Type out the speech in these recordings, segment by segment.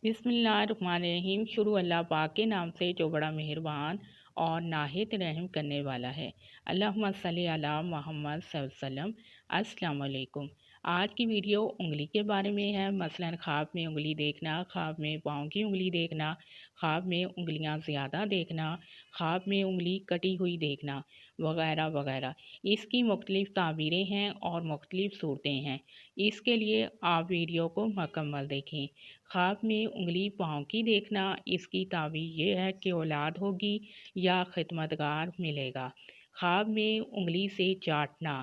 बिस्मिल्लाहिर्रहमानिर्रहीम। शुरू अल्लाह पाक के नाम से जो बड़ा मेहरबान और नाहित रहम करने वाला है। अल्लाहुम्मा सल्ली अला मुहम्मद सल्लल्लाहु अलैहि वसल्लम। अस्सलाम वालेकुम। आज की वीडियो उंगली के बारे में है। मसलन ख्वाब में उंगली देखना, ख्वाब में पाँव की उंगली देखना, ख्वाब में उंगलियां ज़्यादा देखना, ख्वाब में उंगली कटी हुई देखना, वगैरह वगैरह। इसकी मुख्तलिफ़ ताबीरें हैं और मुख्तलिफ़ सूरतें हैं। इसके लिए आप वीडियो को मुकम्मल देखें। ख्वाब में उंगली पाँव की देखना, इसकी ताबीर ये है कि औलाद होगी या खिदमतगार मिलेगा। ख्वाब में उंगली से चाटना,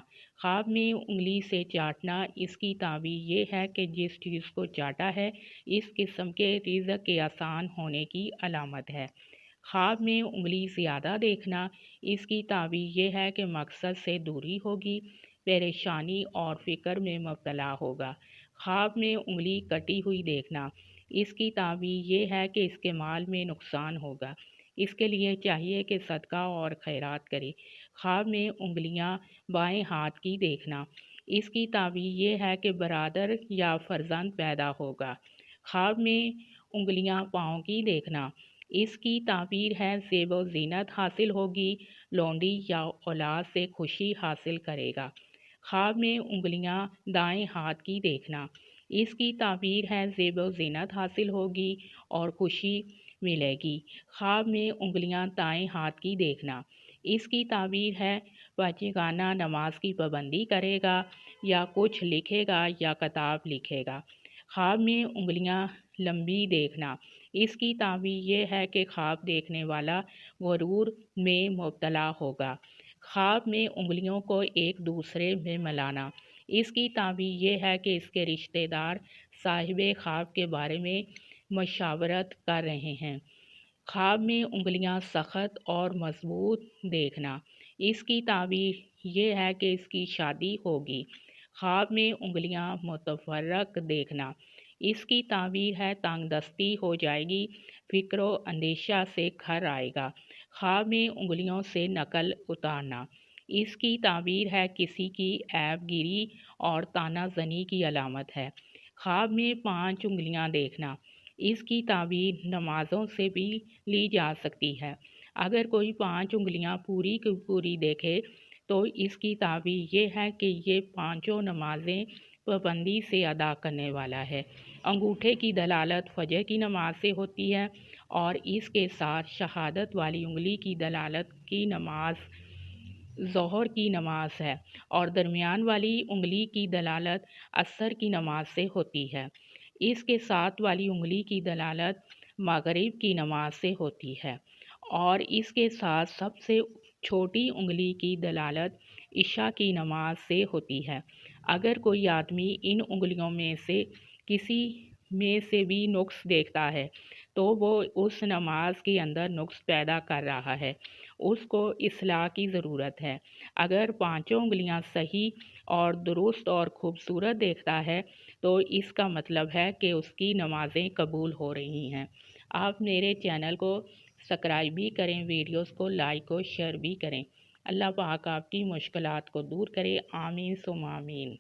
ख्वाब में उंगली से चाटना, इसकी ताबीर ये है कि जिस चीज़ को चाटा है इस किस्म के रिज़्क़ के आसान होने की अलामत है। ख्वाब में उंगली ज़्यादा देखना, इसकी ताबीर ये है कि मकसद से दूरी होगी, परेशानी और फ़िक्र में मुब्तला होगा। ख्वाब में उंगली कटी हुई देखना, इसकी ताबीर ये है कि इसके माल में नुकसान होगा, इसके लिए चाहिए कि सदका और खैरात करे। ख्वाब में उंगलियां बाएं हाथ की देखना, इसकी ताबीर ये है कि बरादर या फर्जंद पैदा होगा। ख्वाब में उंगलियां पाँव की देखना, इसकी ताबीर है ज़ेब व ज़ीनत हासिल होगी, लौंडी या औलाद से खुशी हासिल करेगा। ख्वाब में उंगलियां दाएं हाथ की देखना, इसकी ताबीर है ज़ेब व ज़ीनत हासिल होगी और खुशी मिलेगी। ख्वाब में उंगलियां दाएं हाथ की देखना, इसकी ताबीर है बच्चेगाना नमाज की पाबंदी करेगा या कुछ लिखेगा या किताब लिखेगा। ख्वाब में उंगलियां लंबी देखना, इसकी ताबीर ये है कि ख्वाब देखने वाला गुरूर में मुब्तला होगा। ख्वाब में उंगलियों को एक दूसरे में मिलाना, इसकी ताबीर ये है कि इसके रिश्तेदार साहिबे ख्वाब के बारे में मशावरत कर रहे हैं। ख्वाब में उंगलियां सख्त और मजबूत देखना, इसकी ताबीर ये है कि इसकी शादी होगी। ख्वाब में उंगलियां मुतफर्रक देखना, इसकी ताबीर है तंगदस्ती हो जाएगी, फ़िक्र अंदेशा से घर आएगा। ख्वाब में उंगलियों से नकल उतारना, इसकी ताबीर है किसी की ऐबगिरी और तानाजनी की अलामत है। ख्वाब में 5 उंगलियां देखना, इसकी ताबीर नमाज़ों से भी ली जा सकती है। अगर कोई 5 उंगलियां पूरी की पूरी देखे तो इसकी ताबीर ये है कि ये पाँचों नमाज़ें पाबंदी से अदा करने वाला है। अंगूठे की दलालत फजर की नमाज से होती है और इसके साथ शहादत वाली उंगली की दलालत की नमाज ज़ोहर की नमाज है और दरमियान वाली उंगली की दलालत असर की नमाज से होती है। इसके साथ वाली उंगली की दलालत मगरिब की नमाज से होती है और इसके साथ सबसे छोटी उंगली की दलालत इशा की नमाज से होती है। अगर कोई आदमी इन उंगलियों में से किसी में से भी नुक्स देखता है तो वो उस नमाज के अंदर नुक्स पैदा कर रहा है, उसको इस्लाह की ज़रूरत है। अगर पांचों उंगलियां सही और दुरुस्त और ख़ूबसूरत देखता है तो इसका मतलब है कि उसकी नमाज़ें कबूल हो रही हैं। आप मेरे चैनल को सब्सक्राइब भी करें, वीडियोस को लाइक और शेयर भी करें। अल्लाह पाक आपकी मुश्किलात को दूर करे। आमीन सुम्मा आमीन।